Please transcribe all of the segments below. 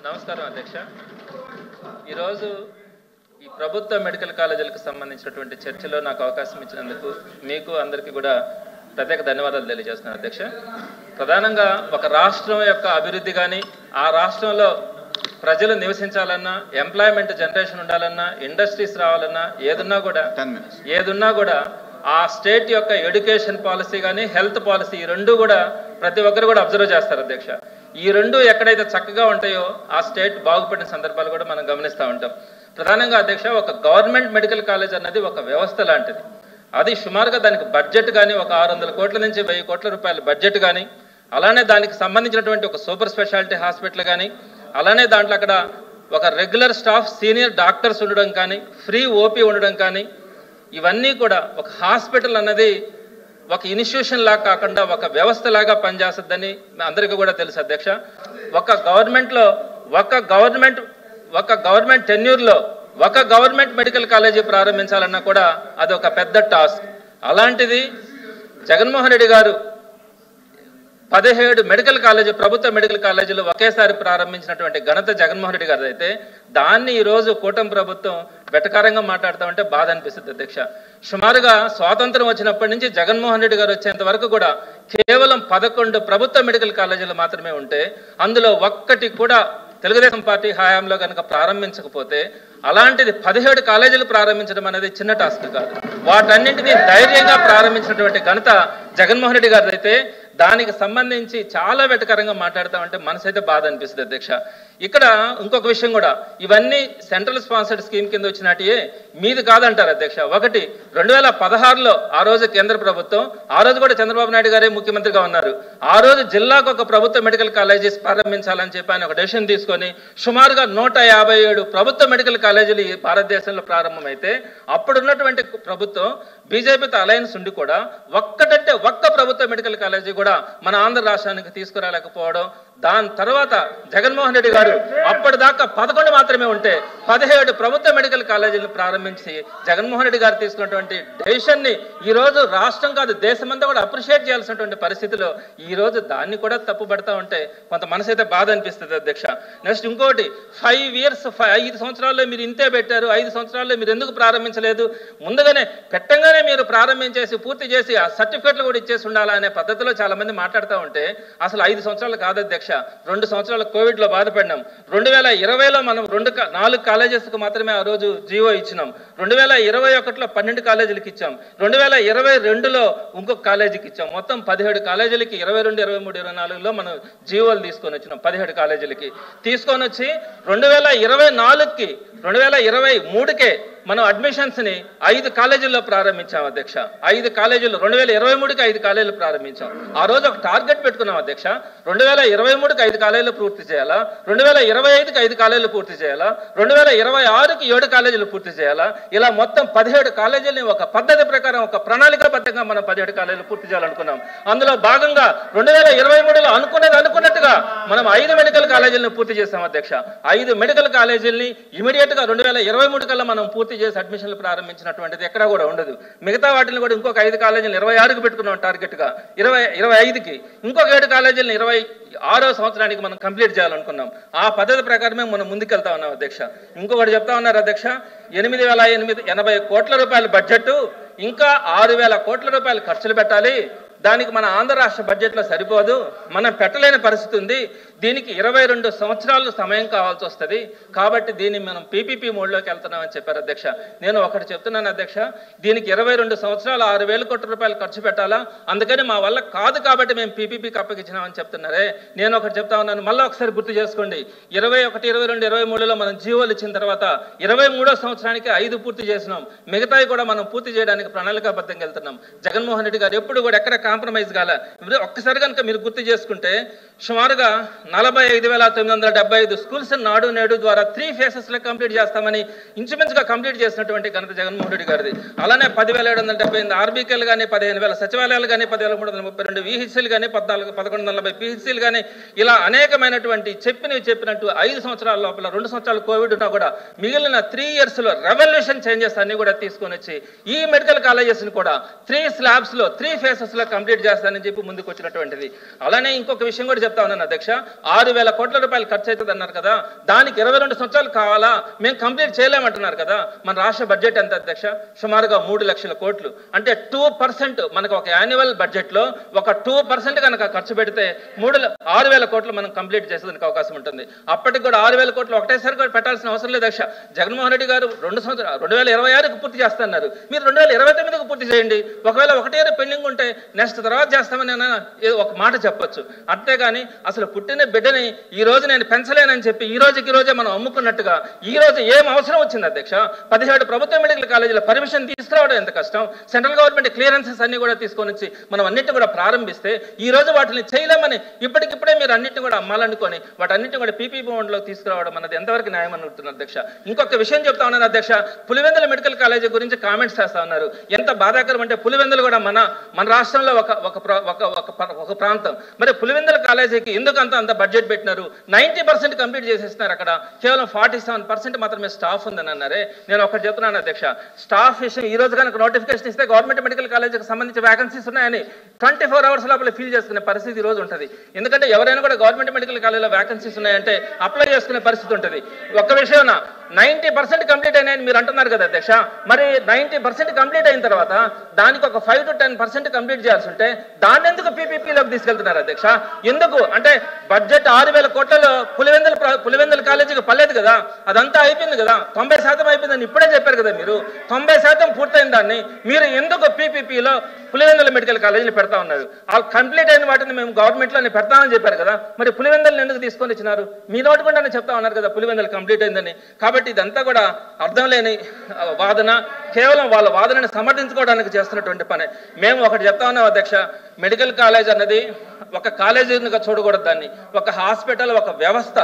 నమస్కారం అధ్యక్ష. ఈరోజు ఈ ప్రభుత్వ మెడికల్ కాలేజీలకు సంబంధించినటువంటి చర్చలో నాకు అవకాశం ఇచ్చినందుకు మీకు అందరికీ కూడా ప్రత్యేక ధన్యవాదాలు తెలియజేస్తున్నాను అధ్యక్ష. ప్రధానంగా ఒక రాష్ట్రం యొక్క అభివృద్ధి కానీ, ఆ రాష్ట్రంలో ప్రజలు నివసించాలన్నా, ఎంప్లాయ్మెంట్ జనరేషన్ ఉండాలన్నా, ఇండస్ట్రీస్ రావాలన్నా, ఏదున్నా కూడా ఆ స్టేట్ యొక్క ఎడ్యుకేషన్ పాలసీ కానీ, హెల్త్ పాలసీ, ఈ రెండు కూడా ప్రతి ఒక్కరు కూడా అబ్జర్వ్ చేస్తారు అధ్యక్ష. ఈ రెండు ఎక్కడైతే చక్కగా ఉంటాయో ఆ స్టేట్ బాగుపడిన సందర్భాలు కూడా మనం గమనిస్తూ ఉంటాం. ప్రధానంగా అధ్యక్ష, ఒక గవర్నమెంట్ మెడికల్ కాలేజ్ అన్నది ఒక వ్యవస్థ లాంటిది. అది సుమారుగా దానికి బడ్జెట్ కానీ ఒక 600 కోట్ల నుంచి 1000 కోట్ల రూపాయల బడ్జెట్ కానీ, అలానే దానికి సంబంధించినటువంటి ఒక సూపర్ స్పెషాలిటీ హాస్పిటల్ కానీ, అలానే దాంట్లో అక్కడ ఒక రెగ్యులర్ స్టాఫ్, సీనియర్ డాక్టర్స్ ఉండడం కానీ, ఫ్రీ ఓపీ ఉండడం కానీ, ఇవన్నీ కూడా ఒక హాస్పిటల్ అన్నది ఒక ఇన్స్టిట్యూషన్ లాగా కాకుండా ఒక వ్యవస్థ లాగా పనిచేస్తుందని అందరికీ కూడా తెలుసు అధ్యక్ష. ఒక గవర్నమెంట్ టెన్యూర్లో ఒక గవర్నమెంట్ మెడికల్ కాలేజీ ప్రారంభించాలన్నా కూడా అది ఒక పెద్ద టాస్క్. అలాంటిది జగన్మోహన్ రెడ్డి గారు 17 మెడికల్ కాలేజీ, ప్రభుత్వ మెడికల్ కాలేజీలు ఒకేసారి ప్రారంభించినటువంటి ఘనత జగన్మోహన్ రెడ్డి గారిది. అయితే దాన్ని ఈరోజు కూటమి ప్రభుత్వం వెటకారంగా మాట్లాడుతామంటే బాధ అనిపిస్తుంది అధ్యక్ష. సుమారుగా స్వాతంత్రం వచ్చినప్పటి నుంచి జగన్మోహన్ రెడ్డి గారు వచ్చేంత వరకు కూడా కేవలం 11 ప్రభుత్వ మెడికల్ కాలేజీలు మాత్రమే ఉంటే, అందులో ఒక్కటి కూడా తెలుగుదేశం పార్టీ హయాంలో కనుక ప్రారంభించకపోతే, అలాంటిది 17 కాలేజీలు ప్రారంభించడం అనేది చిన్న టాస్క్ కాదు. వాటన్నింటినీ ధైర్యంగా ప్రారంభించినటువంటి ఘనత జగన్మోహన్ రెడ్డి గారిది. అయితే దానికి సంబంధించి చాలా వెటకరంగా మాట్లాడతామంటే మనసు అయితే బాధ అనిపిస్తుంది అధ్యక్ష. ఇక్కడ ఇంకొక విషయం కూడా, ఇవన్నీ సెంట్రల్ స్పాన్సర్డ్ స్కీమ్ కింద వచ్చినట్టే, మీది కాదంటారు అధ్యక్ష. ఒకటి 2016లో ఆ రోజు కేంద్ర ప్రభుత్వం, ఆ రోజు కూడా చంద్రబాబు నాయుడు గారే ముఖ్యమంత్రిగా ఉన్నారు, ఆ రోజు జిల్లాకు ఒక ప్రభుత్వ మెడికల్ కాలేజీస్ ప్రారంభించాలని చెప్పి ఆయన ఒక డెసిషన్ తీసుకొని సుమారుగా 157 ప్రభుత్వ మెడికల్ కాలేజీలు ఈ భారతదేశంలో ప్రారంభమైతే, అప్పుడున్నటువంటి ప్రభుత్వం బీజేపీతో అలయన్స్ ఉండి కూడా ఒక్క ప్రభుత్వ మెడికల్ కాలేజీ కూడా మన ఆంధ్ర రాష్ట్రానికి తీసుకురాలేకపోవడం, దాని తర్వాత జగన్మోహన్ రెడ్డి గారు అప్పటిదాకా 11 మాత్రమే ఉంటే 17 ప్రభుత్వ మెడికల్ కాలేజీలను ప్రారంభించి జగన్మోహన్ రెడ్డి గారు తీసుకున్నటువంటి డెసిషన్ని ఈరోజు రాష్ట్రం కాదు దేశమంతా కూడా అప్రిషియేట్ చేయాల్సినటువంటి పరిస్థితిలో ఈరోజు దాన్ని కూడా తప్పుపడతా ఉంటే కొంత మనసు అయితే బాధ అనిపిస్తుంది అధ్యక్ష. నెక్స్ట్ ఇంకోటి, 5 సంవత్సరాల్లో మీరు ఇంతే పెట్టారు, 5 సంవత్సరాల్లో మీరు ఎందుకు ప్రారంభించలేదు, ముందుగానే పెట్టంగానే మీరు ప్రారంభించేసి పూర్తి చేసి ఆ సర్టిఫికెట్లు కూడా ఇచ్చేసి ఉండాలా అనే పద్ధతిలో చాలా మంది మాట్లాడుతూ ఉంటే, అసలు 5 సంవత్సరాలు కాదు అధ్యక్ష, 2 సంవత్సరాలు కోవిడ్లో బాధపడినాం. 2020లో మనం 4 కాలేజెస్కి మాత్రమే ఆ రోజు జీవో ఇచ్చినాం. 2021లో 12 కాలేజీలకు ఇచ్చాం. 2022లో ఇంకొక కాలేజీకి ఇచ్చాం. మొత్తం 17 కాలేజీలకి 22, 23, 24లో మనం జీవోలు తీసుకొని వచ్చినాం. 17 కాలేజీలకి తీసుకొని వచ్చి 2024కి 2023కే మనం అడ్మిషన్స్ని 5 కాలేజీల్లో ప్రారంభించాం అధ్యక్ష. 5 కాలేజీలు 2023కి 5 కాలేజీలు ప్రారంభించాం. ఆ రోజు ఒక టార్గెట్ పెట్టుకున్నాం అధ్యక్ష, 2023కి 5 కాలేజీలు పూర్తి చేయాలా, 2025కి 5 కాలేజీలు పూర్తి చేయాలా, 2026కి 7 కాలేజీలు పూర్తి చేయాలా, ఇలా మొత్తం 17 కాలేజీలని ఒక పద్ధతి ప్రకారం ఒక ప్రణాళికాబద్ధంగా మనం 17 కాలేజీలు పూర్తి చేయాలనుకున్నాం. అందులో భాగంగా 2023లో అనుకున్నట్టుగా మనం 5 మెడికల్ కాలేజీలను పూర్తి చేసాం అధ్యక్ష. 5 మెడికల్ కాలేజీలని ఇమీడియట్ గా 2023 కల్లా మనం పూర్తి చేసి అడ్మిషన్లు ప్రారంభించినటువంటిది ఎక్కడా కూడా ఉండదు. మిగతా వాటిని కూడా ఇంకొక 5 కాలేజీలు 26కి పెట్టుకున్నాం టార్గెట్ గా, 25కి ఇంకొక 7 కాలేజీలను 26వ సంవత్సరానికి మనం కంప్లీట్ చేయాలనుకున్నాం. ఆ పద్ధతి ప్రకారమే మనం ముందుకెళ్తా ఉన్నాం అధ్యక్ష. ఇంకొకటి చెప్తా ఉన్నారు అధ్యక్ష, 8,880 కోట్ల రూపాయల బడ్జెట్, ఇంకా 6,000 కోట్ల రూపాయలు ఖర్చులు పెట్టాలి, దానికి మన ఆంధ్ర రాష్ట్ర బడ్జెట్లో సరిపోదు, మనం పెట్టలేని పరిస్థితి ఉంది, దీనికి 22 సంవత్సరాలు సమయం కావాల్సి వస్తుంది, కాబట్టి దీన్ని మనం పీపీపీ మోడ్లోకి వెళ్తున్నామని చెప్పారు అధ్యక్ష. నేను ఒకటి చెప్తున్నాను అధ్యక్ష, దీనికి 22 సంవత్సరాలు 6,000 కోట్ల రూపాయలు ఖర్చు పెట్టాలా, అందుకని మా వల్ల కాదు కాబట్టి మేము పీపీపీకి అప్పగించినామని చెప్తున్నారే. నేను ఒకటి చెప్తా ఉన్నాను, మళ్ళీ ఒకసారి గుర్తు చేసుకోండి, 21, 22, 23లో మనం జీవోలు ఇచ్చిన తర్వాత 23వ సంవత్సరానికి 5 పూర్తి చేసినాం, మిగతాయి కూడా మనం పూర్తి చేయడానికి ప్రణాళికాబద్ధంగా వెళ్తున్నాం. జగన్మోహన్ రెడ్డి గారు ఎప్పుడు కూడా ఎక్కడ కాంప్రమైజ్ కాల. ఒక్కసారి కనుక మీరు గుర్తు చేసుకుంటే, సుమారుగా 45,975 స్కూల్స్ నాడు నేడు ద్వారా 3 ఫేసెస్లో కంప్లీట్ చేస్తామని ఇంచుమించుగా కంప్లీట్ చేసినటువంటి ఘనత జగన్మోహన్ రెడ్డి గారిది. అలానే 10,778 ఆర్బీకేలు కానీ, 15,000 సచివాలయాలు కానీ, 10,332 విహెచ్సీలు కానీ, 1,440 పిహెచ్సీలు కానీ, ఇలా అనేకమైనటువంటి చెప్పినట్టు 5 సంవత్సరాల లోపల 2 సంవత్సరాలు కోవిడ్ ఉన్నా కూడా మిగిలిన 3 ఇయర్స్లో రెవల్యూషన్ చేంజెస్ అన్ని కూడా తీసుకొని వచ్చి ఈ మెడికల్ కాలేజెస్ని కూడా 3 స్లాబ్స్లో 3 ఫేసెస్లో కంప్లీట్ చేస్తానని చెప్పి ముందుకు వచ్చినటువంటిది. అలానే ఇంకొక విషయం కూడా చెప్తా ఉన్నాను అధ్యక్ష, 6,000 కోట్ల రూపాయలు ఖర్చు అవుతుంది అన్నారు కదా, దానికి 22 సంవత్సరాలు కావాలా, మేము కంప్లీట్ చేయలేమంటున్నారు కదా. మన రాష్ట్ర బడ్జెట్ ఎంత అధ్యక్ష? సుమారుగా 3 లక్షల కోట్లు. అంటే 2% మనకు ఒక యాన్యువల్ బడ్జెట్లో ఒక 2% కనుక ఖర్చు పెడితే 6,000 కోట్లు మనం కంప్లీట్ చేసేదానికి అవకాశం ఉంటుంది. అప్పటికి కూడా 6,000 కోట్లు ఒకటేసారి కూడా పెట్టాల్సిన అవసరం లేదు అధ్యక్ష. జగన్మోహన్ రెడ్డి గారు 2026కు పూర్తి చేస్తున్నారు, మీరు 2029కు పూర్తి చేయండి. ఒకవేళ 1 ఇయర్ పెండింగ్ ఉంటే నెక్స్ట్ తర్వాత చేస్తామని ఒక మాట చెప్పొచ్చు. అంతేగాని అసలు పుట్టిన బిడ్డని ఈ రోజు నేను పెంచలేనని చెప్పి ఈ రోజే మనం అమ్ముకున్నట్టుగా ఈ రోజు ఏం అవసరం వచ్చింది అధ్యక్ష? 17 ప్రభుత్వ మెడికల్ కాలేజీల పర్మిషన్ తీసుకురావడం ఎంత కష్టం, సెంట్రల్ గవర్నమెంట్ క్లియరెన్సెస్ అన్ని కూడా తీసుకొని వచ్చి మనం అన్నింటినీ కూడా ప్రారంభిస్తే ఈ రోజు వాటిని చేయలేమని ఇప్పటికిప్పుడే మీరు అన్నింటినీ కూడా అమ్మాలనుకొని వాటన్నింటినీ కూడా పీపీపీ బోర్డులోకి తీసుకురావడం అన్నది ఎంతవరకు న్యాయం అనుకుంటున్నారు అధ్యక్ష? ఇంకొక విషయం చెప్తా ఉన్నాను అధ్యక్ష, పులివెందుల మెడికల్ కాలేజీ గురించి కామెంట్స్ చేస్తా ఉన్నారు. ఎంత బాధాకరం అంటే పులివెందులు కూడా మన రాష్ట్రంలో ఒక ప్రాంతం. మరి పులివెందుల కాలేజీకి ఎందుకు అంత బడ్జెట్ పెట్టినారు? 90% కంప్లీట్ చేసేస్తున్నారు. అక్కడ కేవలం 47% మాత్రమే స్టాఫ్ ఉందని అన్నారే. నేను ఒకటి చెప్తున్నాను అధ్యక్ష, స్టాఫ్ విషయం ఈ రోజు కనుక నోటిఫికేషన్ ఇస్తే గవర్నమెంట్ మెడికల్ కాలేజీకి సంబంధించి వ్యాకెన్సీస్ ఉన్నాయని 24 అవర్స్ లోపల ఫిల్ చేసుకునే పరిస్థితి ఈ రోజు ఉంటుంది. ఎందుకంటే ఎవరైనా కూడా గవర్నమెంట్ మెడికల్ కాలేజీలో వ్యాకెన్సీస్ ఉన్నాయంటే అప్లై చేసుకునే పరిస్థితి ఉంటుంది. ఒక్క విషయం 90% కంప్లీట్ అయినాయని మీరు అంటున్నారు కదా అధ్యక్ష, మరి 90% కంప్లీట్ అయిన తర్వాత దానికి ఒక 5 to 10% కంప్లీట్ చేయాల్సి ఉంటే దాన్ని ఎందుకు పీపీపీలోకి తీసుకెళ్తున్నారు అధ్యక్ష? ఎందుకు అంటే బడ్జెట్ 6,000 కోట్లలో పులివెందుల కాలేజీకి పర్లేదు కదా, అదంతా అయిపోయింది కదా, 90% అయిపోయిందని ఇప్పుడే చెప్పారు కదా మీరు. 90% పూర్తయిన దాన్ని మీరు ఎందుకు పీపీపీలో పులివెందుల మెడికల్ కాలేజీలు పెడతా ఉన్నారు? ఆ కంప్లీట్ అయిన వాటిని మేము గవర్నమెంట్లోనే పెడతామని చెప్పారు కదా, మరి పులివెందులను ఎందుకు తీసుకొని ఇచ్చినారు? మీ నోటి కూడా చెప్తా ఉన్నారు కదా పులివెందులు కంప్లీట్ అయిందని. కాబట్టి ఇదంతా కూడా అర్థం లేని వాదన, కేవలం వాళ్ళ వాదనని సమర్థించుకోవడానికి చేస్తున్నటువంటి పని. మేము ఒకటి చెప్తా ఉన్నాం అధ్యక్ష, మెడికల్ కాలేజ్ అన్నది ఒక కాలేజీగా చూడకూడదు, దాన్ని ఒక హాస్పిటల్, ఒక వ్యవస్థ.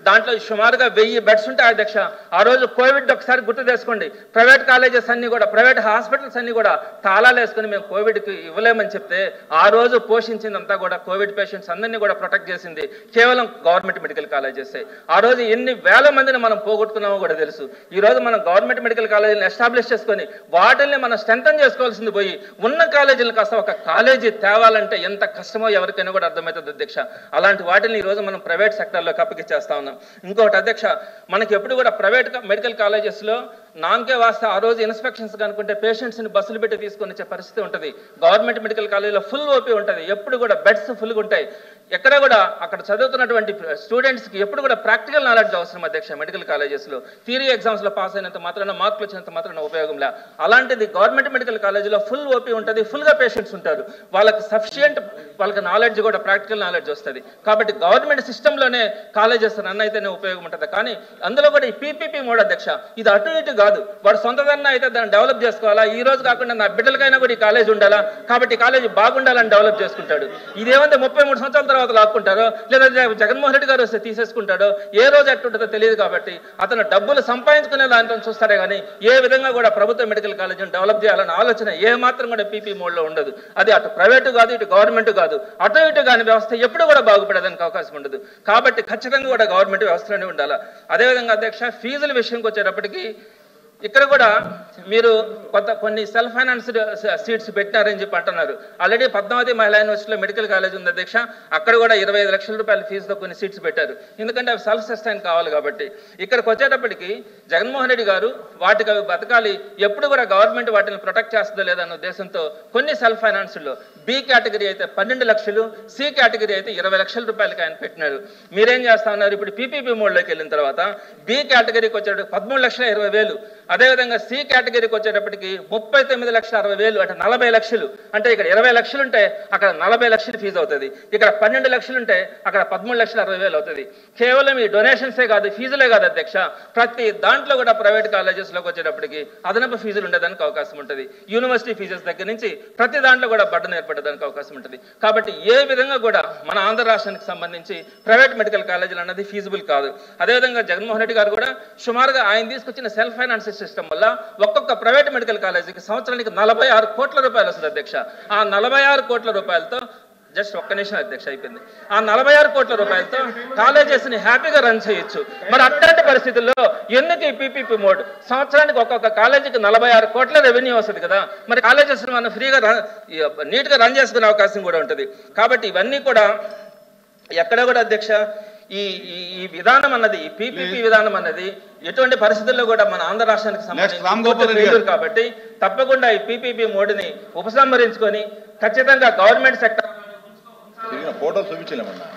దాంట్లో సుమారుగా 1000 బెడ్స్ ఉంటాయి అధ్యక్ష. ఆ రోజు కోవిడ్ ఒకసారి గుర్తు చేసుకోండి, ప్రైవేట్ కాలేజెస్ అన్ని కూడా, ప్రైవేట్ హాస్పిటల్స్ అన్ని కూడా తాళాలు వేసుకుని మేము కోవిడ్కి ఇవ్వలేమని చెప్తే ఆ రోజు పోషించిందంతా కూడా కోవిడ్ పేషెంట్స్ అందరినీ కూడా ప్రొటెక్ట్ చేసింది కేవలం గవర్నమెంట్ మెడికల్ కాలేజెస్. ఆ రోజు ఎన్ని వేల మందిని మనం పోగొట్టుకున్నామో కూడా తెలుసు. ఈ రోజు మనం గవర్నమెంట్ మెడికల్ కాలేజీని ఎస్టాబ్లిష్ చేసుకొని వాటిల్ని మనం స్ట్రెంథన్ చేసుకోవాల్సింది పోయి ఉన్న కాలేజీలు కాస్త ఒక కాలేజీ తేవాలంటే ఎంత కష్టమో ఎవరికైనా కూడా అర్థమవుతుంది అధ్యక్ష. అలాంటి వాటిని ఈ రోజు మనం ప్రైవేట్ సెక్టర్లోకి అప్పగిచ్చేస్తా ఉన్నాం. ఇంకొకటి అధ్యక్ష, మనకి ఎప్పుడు కూడా ప్రైవేట్ మెడికల్ కాలేజెస్లో నాంకే వాస్తే ఆ రోజు ఇన్స్పెక్షన్స్ కనుకుంటే పేషెంట్స్ని బస్సులు పెట్టి తీసుకొని వచ్చే పరిస్థితి ఉంటుంది. గవర్నమెంట్ మెడికల్ కాలేజీలో ఫుల్ ఓపీ ఉంటుంది, ఎప్పుడు కూడా బెడ్స్ ఫుల్గా ఉంటాయి. ఎక్కడ కూడా అక్కడ చదువుతున్నటువంటి స్టూడెంట్స్కి ఎప్పుడు కూడా ప్రాక్టికల్ నాలెడ్జ్ అవసరం అధ్యక్ష. మెడికల్ కాలేజెస్లో థియరీ ఎగ్జామ్స్లో పాస్ అయినంత మాత్రాన, మార్కులు వచ్చినంత మాత్రాన ఉపయోగంలా. అలాంటిది గవర్నమెంట్ మెడికల్ కాలేజీలో ఫుల్ ఓపీ ఉంటుంది, ఫుల్గా పేషెంట్స్ ఉంటారు, వాళ్ళకి సఫిషియంట్ వాళ్ళకి నాలెడ్జ్ కూడా ప్రాక్టికల్ నాలెడ్జ్ వస్తుంది. కాబట్టి గవర్నమెంట్ సిస్టంలోనే కాలేజెస్ రన్ అయితేనే ఉపయోగం ఉంటుంది. కానీ అందులో కూడా ఈ పీపీపీ మోడ్ అధ్యక్ష, ఇది అటు ఇటు కాదు. వాడు సొంతదన్నా అయితే దాన్ని డెవలప్ చేసుకోవాలా, ఈ రోజు కాకుండా నా బిడ్డలకైనా కూడా ఈ కాలేజ్ ఉండాలా, కాబట్టి ఈ కాలేజ్ బాగుండాలని డెవలప్ చేసుకుంటాడు. ఇదేమంటే 33 సంవత్సరాల తర్వాత లాక్కుంటారో, లేదా జగన్మోహన్ రెడ్డి గారు వస్తే తీసేసుకుంటాడో, ఏ రోజు ఎట్టుంటుందో తెలియదు. కాబట్టి అతను డబ్బులు సంపాదించుకునే దాంట్లో చూస్తాడే కానీ ఏ విధంగా కూడా ప్రభుత్వ మెడికల్ కాలేజీని డెవలప్ చేయాలన్న ఆలోచన ఏ మాత్రం కూడా పీపీ మోడ్లో ఉండదు. అది అటు ప్రైవేటు కాదు, ఇటు గవర్నమెంట్ కాదు, అటు ఇటు కాని వ్యవస్థ ఎప్పుడు కూడా బాగుపడేదానికి అవకాశం ఉండదు. కాబట్టి ఖచ్చితంగా కూడా గవర్నమెంట్ వ్యవస్థలోనే ఉండాలి. అదేవిధంగా అధ్యక్ష, ఫీజుల విషయంకి వచ్చేటప్పటికి ఇక్కడ కూడా మీరు కొన్ని సెల్ఫ్ ఫైనాన్స్డ్ సీట్స్ పెట్టినారని చెప్పి అంటున్నారు. ఆల్రెడీ పద్మావతి మహిళా యూనివర్సిటీలో మెడికల్ కాలేజ్ ఉంది అధ్యక్ష, అక్కడ కూడా 25 లక్షల రూపాయల ఫీజుతో కొన్ని సీట్స్ పెట్టారు. ఎందుకంటే అవి సెల్ఫ్ సస్టైన్ కావాలి కాబట్టి. ఇక్కడికి వచ్చేటప్పటికి జగన్మోహన్ రెడ్డి గారు వాటికి అవి బతకాలి, ఎప్పుడు కూడా గవర్నమెంట్ వాటిని ప్రొటెక్ట్ చేస్తుందో లేదన్న ఉద్దేశంతో కొన్ని సెల్ఫ్ ఫైనాన్స్డ్లో బి కేటగిరీ అయితే 12 లక్షలు, సి కేటగిరీ అయితే 20 లక్షల రూపాయలకి ఆయన పెట్టినారు. మీరేం చేస్తా ఉన్నారు? ఇప్పుడు పీపీపీ మోడ్లోకి వెళ్ళిన తర్వాత బి కేటగిరీకి వచ్చేటప్పుడు 13,20,000, అదేవిధంగా సి కేటగిరీకి వచ్చేటప్పటికి 39,60,000, అంటే 40 లక్షలు. అంటే ఇక్కడ 20 లక్షలు ఉంటే అక్కడ 40 లక్షలు ఫీజు అవుతుంది, ఇక్కడ 12 లక్షలు ఉంటే అక్కడ 13,60,000 అవుతుంది. కేవలం ఈ డొనేషన్సే కాదు, ఫీజులే కాదు అధ్యక్ష, ప్రతి దాంట్లో కూడా ప్రైవేట్ కాలేజెస్లోకి వచ్చేటప్పటికి అదనపు ఫీజులు ఉండేదానికి అవకాశం ఉంటుంది. యూనివర్సిటీ ఫీజెస్ దగ్గర నుంచి ప్రతి దాంట్లో కూడా బడ్డను ఏర్పడేదానికి అవకాశం ఉంటుంది. కాబట్టి ఏ విధంగా కూడా మన ఆంధ్ర రాష్ట్రానికి సంబంధించి ప్రైవేట్ మెడికల్ కాలేజీలు అన్నది ఫీజిబుల్ కాదు. అదేవిధంగా జగన్మోహన్ రెడ్డి గారు కూడా సుమారుగా ఆయన తీసుకొచ్చిన సెల్ఫ్ ఫైనాన్స్ సిస్టమ్ వల్ల ఒక్కొక్క ప్రైవేట్ మెడికల్ కాలేజీకి సంవత్సరానికి 46 కోట్ల రూపాయలు వస్తుంది అధ్యక్ష. ఆ 46 కోట్ల రూపాయలతో జస్ట్ ఒక్క నిమిషం అధ్యక్ష అయిపోయింది. ఆ 46 కోట్ల రూపాయలతో కాలేజెస్ని హ్యాపీగా రన్ చేయొచ్చు. మరి అట్లాంటి పరిస్థితుల్లో ఎందుకు ఈ పీపీపీ మోడ్? సంవత్సరానికి ఒక్కొక్క కాలేజీకి 46 కోట్ల రెవెన్యూ వస్తుంది కదా, మరి కాలేజెస్ మనం ఫ్రీగా నీట్గా రన్ చేసుకునే అవకాశం కూడా ఉంటుంది. కాబట్టి ఇవన్నీ కూడా ఎక్కడ కూడా అధ్యక్ష ఈ విధానం అన్నది, ఈ పీపీపీ విధానం అన్నది ఎటువంటి పరిస్థితుల్లో కూడా మన ఆంధ్ర రాష్ట్రానికి సంబంధించి కాబట్టి తప్పకుండా ఈ పీపీపీ మోడ్ని ఉపసంహరించుకొని ఖచ్చితంగా గవర్నమెంట్ సెక్టర్ ఫోటో చూపించలేమన్నా.